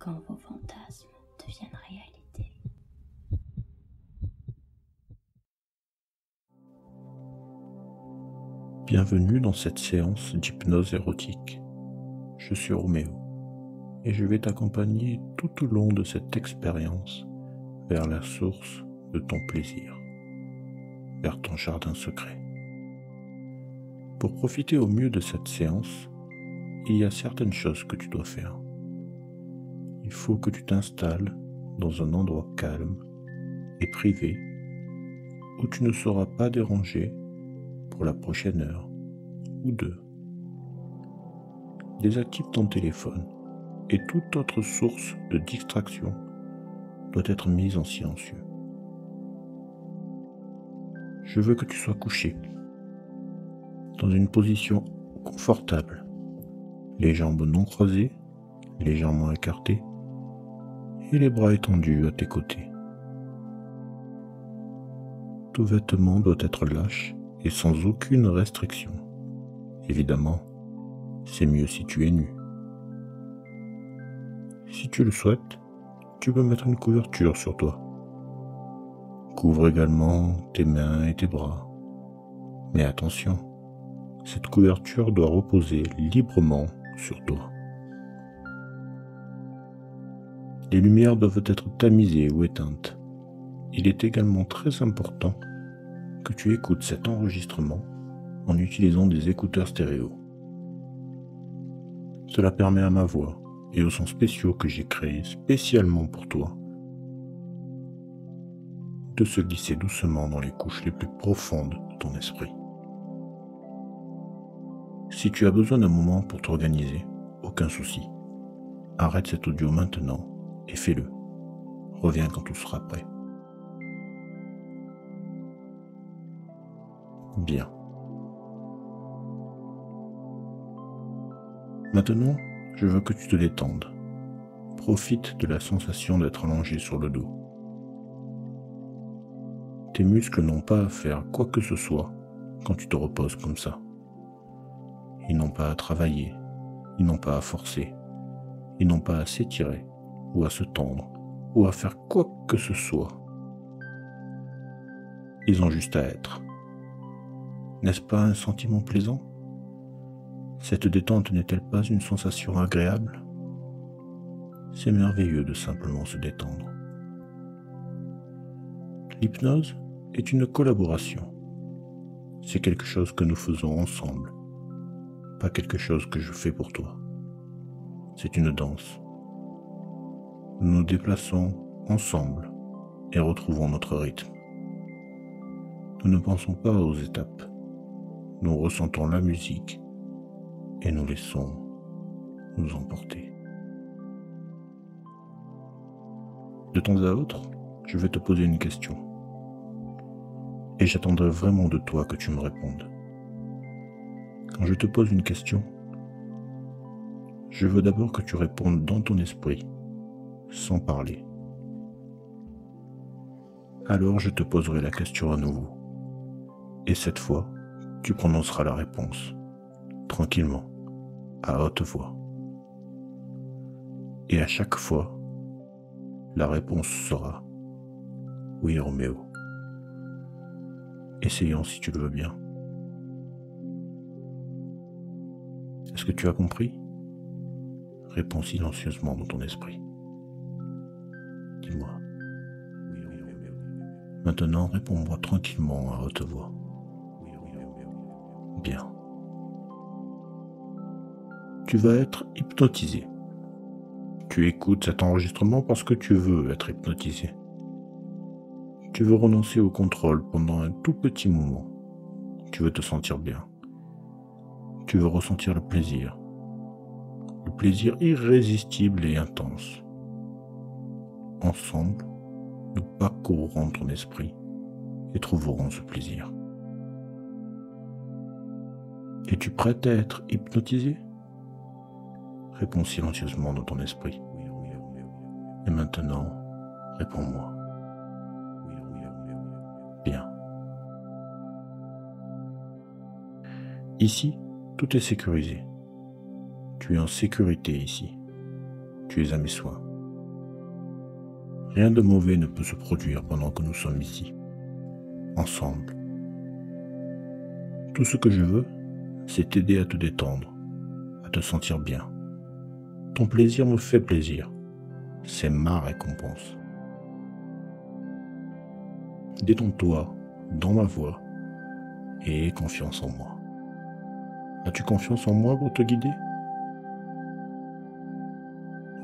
quand vos fantasmes deviennent réalité. Bienvenue dans cette séance d'hypnose érotique. Je suis Roméo et je vais t'accompagner tout au long de cette expérience vers la source de ton plaisir, vers ton jardin secret. Pour profiter au mieux de cette séance, il y a certaines choses que tu dois faire. Il faut que tu t'installes dans un endroit calme et privé où tu ne seras pas dérangé pour la prochaine heure ou deux. Désactive ton téléphone et toute autre source de distraction doit être mise en silencieux. Je veux que tu sois couché dans une position confortable, les jambes non croisées, légèrement écartées et les bras étendus à tes côtés. Tout vêtement doit être lâche et sans aucune restriction. Évidemment, c'est mieux si tu es nu. Si tu le souhaites, tu peux mettre une couverture sur toi. Couvre également tes mains et tes bras. Mais attention, cette couverture doit reposer librement sur toi. Les lumières doivent être tamisées ou éteintes. Il est également très important que tu écoutes cet enregistrement en utilisant des écouteurs stéréo. Cela permet à ma voix et aux sons spéciaux que j'ai créés spécialement pour toi de se glisser doucement dans les couches les plus profondes de ton esprit. Si tu as besoin d'un moment pour t'organiser, aucun souci. Arrête cet audio maintenant et fais-le. Reviens quand tout sera prêt. Bien. Maintenant, je veux que tu te détendes. Profite de la sensation d'être allongé sur le dos. Tes muscles n'ont pas à faire quoi que ce soit quand tu te reposes comme ça. Ils n'ont pas à travailler, ils n'ont pas à forcer, ils n'ont pas à s'étirer ou à se tendre ou à faire quoi que ce soit. Ils ont juste à être. N'est-ce pas un sentiment plaisant ? Cette détente n'est-elle pas une sensation agréable ? C'est merveilleux de simplement se détendre. L'hypnose est une collaboration. C'est quelque chose que nous faisons ensemble, pas quelque chose que je fais pour toi. C'est une danse. Nous nous déplaçons ensemble et retrouvons notre rythme. Nous ne pensons pas aux étapes. Nous ressentons la musique et nous laissons nous emporter. De temps à autre, je vais te poser une question. Et j'attendrai vraiment de toi que tu me répondes. Quand je te pose une question, je veux d'abord que tu répondes dans ton esprit, sans parler. Alors je te poserai la question à nouveau. Et cette fois, tu prononceras la réponse, tranquillement, à haute voix. Et à chaque fois, la réponse sera « Oui, Roméo ». Essayons si tu le veux bien. Est-ce que tu as compris ? Réponds silencieusement dans ton esprit. Dis-moi. Maintenant, réponds-moi tranquillement à haute voix. Bien. Tu vas être hypnotisé. Tu écoutes cet enregistrement parce que tu veux être hypnotisé. Tu veux renoncer au contrôle pendant un tout petit moment. Tu veux te sentir bien. Tu veux ressentir le plaisir irrésistible et intense. Ensemble, nous parcourrons ton esprit et trouverons ce plaisir. Es-tu prête à être hypnotisé ? Réponds silencieusement dans ton esprit. Et maintenant, réponds-moi. Bien. Ici, tout est sécurisé. Tu es en sécurité ici. Tu es à mes soins. Rien de mauvais ne peut se produire pendant que nous sommes ici, ensemble. Tout ce que je veux, c'est t'aider à te détendre, à te sentir bien. Ton plaisir me fait plaisir. C'est ma récompense. Détends-toi dans ma voix et aie confiance en moi. As-tu confiance en moi pour te guider?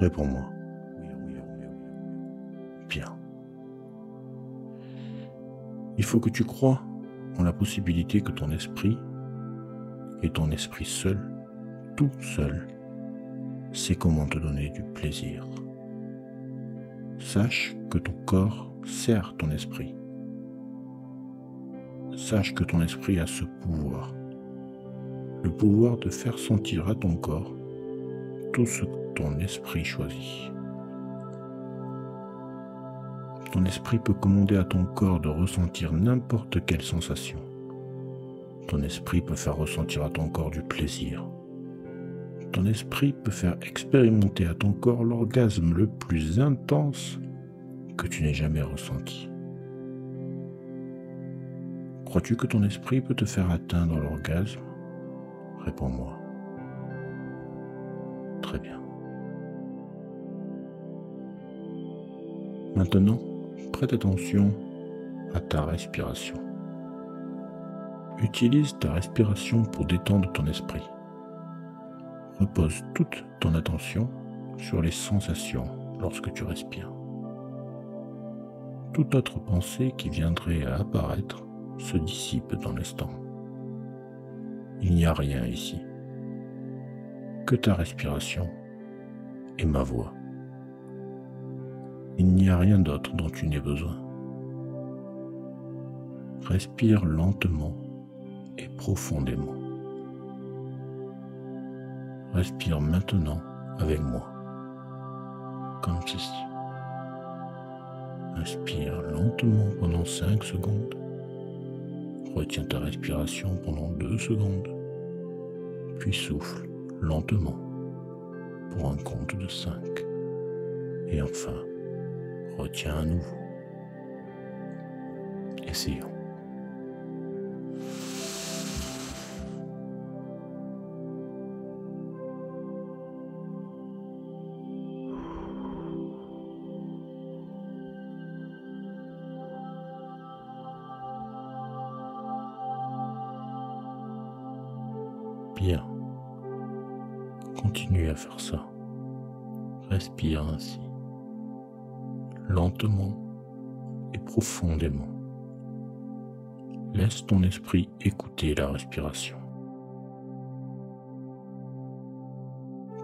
Réponds-moi. Bien. Il faut que tu crois en la possibilité que ton esprit, et ton esprit seul, tout seul, sait comment te donner du plaisir. Sache que ton corps sert ton esprit. Sache que ton esprit a ce pouvoir. Le pouvoir de faire sentir à ton corps tout ce que ton esprit choisit. Ton esprit peut commander à ton corps de ressentir n'importe quelle sensation. Ton esprit peut faire ressentir à ton corps du plaisir. Ton esprit peut faire expérimenter à ton corps l'orgasme le plus intense que tu n'aies jamais ressenti. Crois-tu que ton esprit peut te faire atteindre l'orgasme? Réponds-moi. Très bien. Maintenant, prête attention à ta respiration. Utilise ta respiration pour détendre ton esprit. Repose toute ton attention sur les sensations lorsque tu respires. Toute autre pensée qui viendrait à apparaître se dissipe dans l'instant. Il n'y a rien ici, que ta respiration et ma voix. Il n'y a rien d'autre dont tu n'aies besoin. Respire lentement et profondément. Respire maintenant avec moi, comme ceci. Inspire lentement pendant 5 secondes. Retiens ta respiration pendant 2 secondes. Puis souffle lentement pour un compte de 5. Et enfin, retiens à nouveau. Essayons. Bien. Continue à faire ça. Respire ainsi, lentement et profondément. Laisse ton esprit écouter la respiration.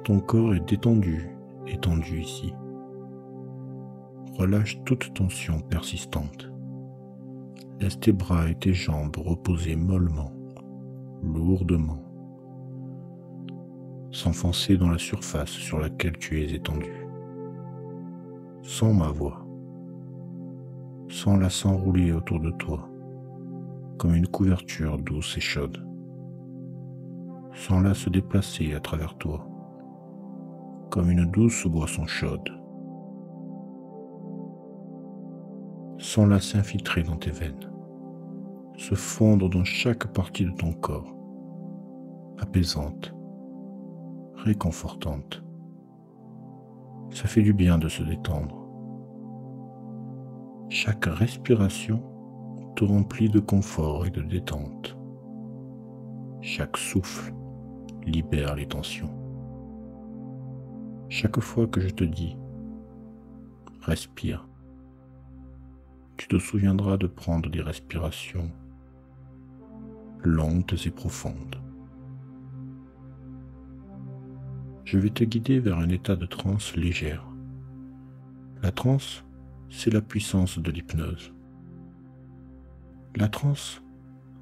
Ton corps est détendu, étendu ici. Relâche toute tension persistante. Laisse tes bras et tes jambes reposer mollement, lourdement, s'enfoncer dans la surface sur laquelle tu es étendu. Sens ma voix. Sens-la s'enrouler autour de toi, comme une couverture douce et chaude. Sens-la se déplacer à travers toi, comme une douce boisson chaude. Sens-la s'infiltrer dans tes veines, se fondre dans chaque partie de ton corps, apaisante, réconfortante. Ça fait du bien de se détendre. Chaque respiration te remplit de confort et de détente. Chaque souffle libère les tensions. Chaque fois que je te dis « respire », tu te souviendras de prendre des respirations lentes et profondes. Je vais te guider vers un état de transe légère. La transe, c'est la puissance de l'hypnose. La transe,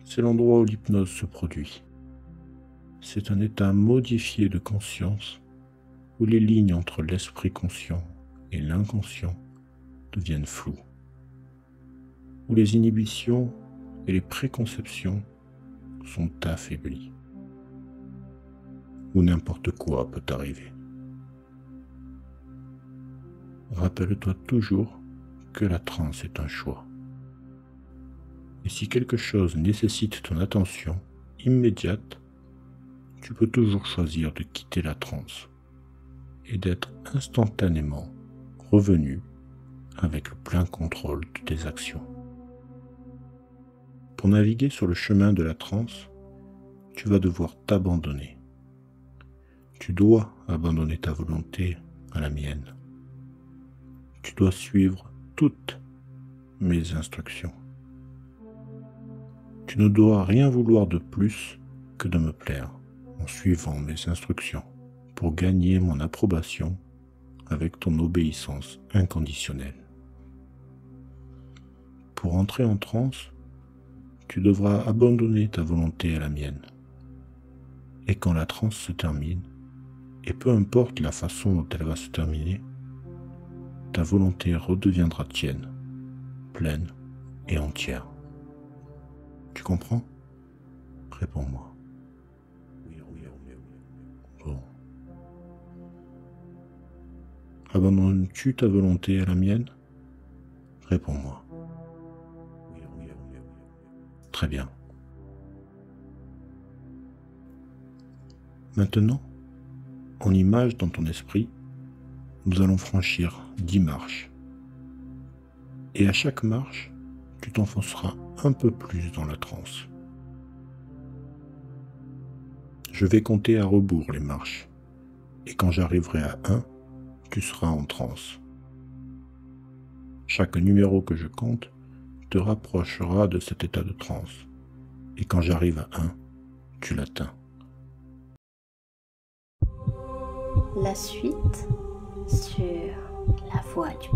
c'est l'endroit où l'hypnose se produit. C'est un état modifié de conscience où les lignes entre l'esprit conscient et l'inconscient deviennent floues, où les inhibitions et les préconceptions sont affaiblies, où n'importe quoi peut arriver. Rappelle-toi toujours que la transe est un choix. Et si quelque chose nécessite ton attention immédiate, tu peux toujours choisir de quitter la transe et d'être instantanément revenu avec le plein contrôle de tes actions. Pour naviguer sur le chemin de la transe, tu vas devoir t'abandonner. Tu dois abandonner ta volonté à la mienne. Tu dois suivre toutes mes instructions. Tu ne dois rien vouloir de plus que de me plaire en suivant mes instructions pour gagner mon approbation avec ton obéissance inconditionnelle. Pour entrer en transe, tu devras abandonner ta volonté à la mienne. Et quand la transe se termine, et peu importe la façon dont elle va se terminer, ta volonté redeviendra tienne, pleine et entière. Tu comprends? Réponds-moi. Bon. Abandonnes-tu ta volonté à la mienne? Réponds-moi. Très bien. Maintenant, en image dans ton esprit, nous allons franchir 10 marches. Et à chaque marche, tu t'enfonceras un peu plus dans la transe. Je vais compter à rebours les marches. Et quand j'arriverai à 1, tu seras en transe. Chaque numéro que je compte te rapprochera de cet état de transe. Et quand j'arrive à 1, tu l'atteins. La suite sur la voie du